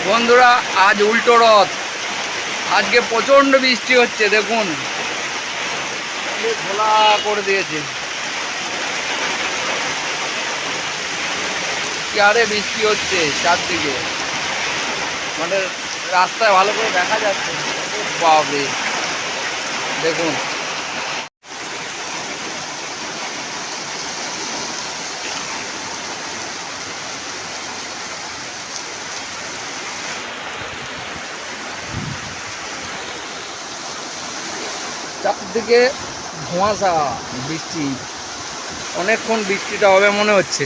বন্ধুরা, আজ উল্টো রথ। আজকে প্রচণ্ড বৃষ্টি হচ্ছে, দেখুন খোলা করে দিয়েছে। কি আরে বৃষ্টি হচ্ছে চারদিকে, মানে রাস্তায় ভালো করে দেখা যাচ্ছে। বাপরে, দেখুন চারদিকে ধোঁয়াশা, বৃষ্টি। অনেকক্ষণ বৃষ্টিটা হবে মনে হচ্ছে।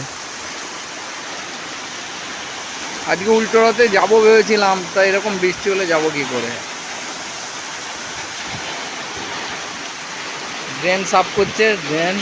আজকে উল্টো রথে যাবো ভেবেছিলাম, তা এরকম বৃষ্টি হলে যাবো কি করে। ড্রেন সাফ করছে, ড্রেন।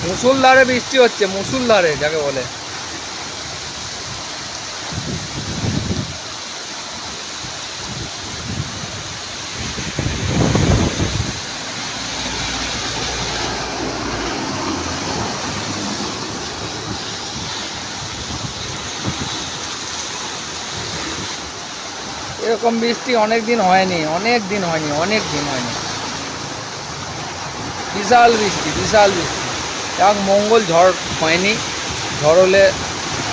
মুষলধারে বৃষ্টি হচ্ছে, মুষলধারে যাকে বলে। এরকম বৃষ্টি অনেক দিন হয়নি, অনেক দিন হয়নি, অনেক দিন হয়নি। বিশাল বৃষ্টি, বিশাল বৃষ্টি। এবং মঙ্গল ঝড় হয়নি, ঝড় হলে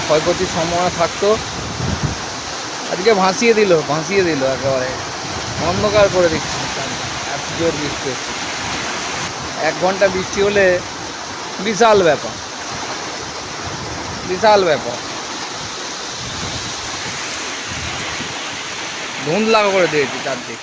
ক্ষয়ক্ষতির সম্ভাবনা থাকতো। আজকে ভাসিয়ে দিল, ভাসিয়ে দিল, একেবারে অন্ধকার করে দিচ্ছে। এত জোর বৃষ্টি হচ্ছে, 1 ঘন্টা বৃষ্টি হলে বিশাল ব্যাপার, বিশাল ব্যাপার। ধুন্দলা করে দিয়েছে চারদিক।